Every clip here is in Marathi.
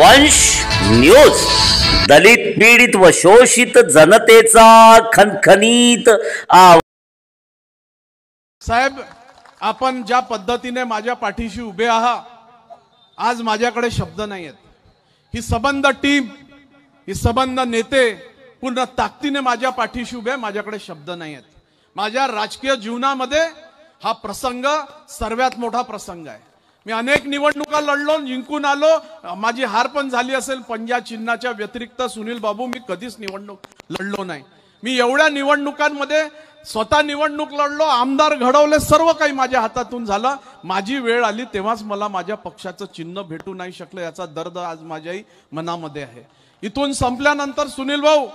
वंश न्यूज, दलित पीडित व शोषित जनतेचा खणखणीत आवाज। साहेब, आपण ज्या पद्धतीने माझ्या पाठीशी उभे आहात, आज माझ्याकडे शब्द नाही आहेत। ही सबंध टीम, ही सबंध नेते पूर्ण ताकदीने माझ्या पाठीशी उभे, माझ्याकडे शब्द नाही आहेत। माझ्या राजकीय जीवनामध्ये हा प्रसंग सर्वात मोठा प्रसंग आहे। मी अनेक निवडणुका लढलो, जिंकून आलो, माझी हार पण झाली असेल, पण या चिन्हाच्या व्यतिरिक्त सुनील बाबू मी कधीच निवडणूक लढलो नाही। मी एवढ्या निवडणुकांमध्ये स्वतः निवडणूक लढलो, आमदार घडवले, सर्व काही माझ्या हातातून झालं। माझी वेळ आली तेव्हाच मला माझ्या पक्षाचं चिन्ह भेटू नाही शकलं, याचा दर्द आज माझ्याही मनामध्ये आहे। इथून संपल्यानंतर सुनील भाऊ,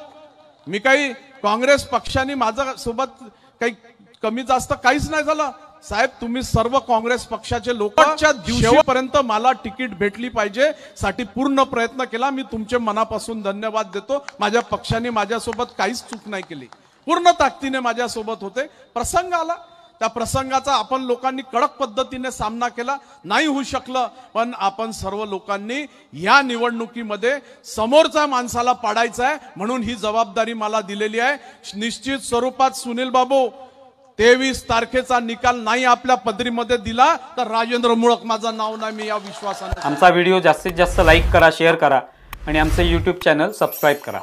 मी काही काँग्रेस पक्षाने माझ्या सोबत काही कमी जास्त काहीच नाही झालं साहेब। तुम्ही सर्व काँग्रेस पक्षाचे लोकांच्या दिवशीपर्यंत मला तिकीट भेटली पाहिजे साठी पूर्ण प्रयत्न केला। मी तुमचे मनापासून धन्यवाद देतो। माझ्या पक्षाने माझ्यासोबत काहीच चूक नाही केली, पूर्ण ताकदीने माझ्यासोबत होते। प्रसंग आला, त्या प्रसंगाचा आपण लोकांनी कडक पद्धतीने सामना केला, नाही होऊ शकलं, पण आपण सर्व लोकांनी या निवडणुकीमध्ये समोरच्या माणसाला पाडायचं आहे, म्हणून ही जबाबदारी मला दिलेली आहे। निश्चित स्वरूपात सुनील बाबू, 23 तारखेचा निकाल नाही आपल्या पदरीमध्ये दिला तर राजेंद्र मुळक माझं नाव नाही, मी या विश्वासाने। आमचा व्हिडिओ जास्तीत जास्त लाईक करा, शेअर करा आणि आमचे YouTube चॅनल सबस्क्राइब करा।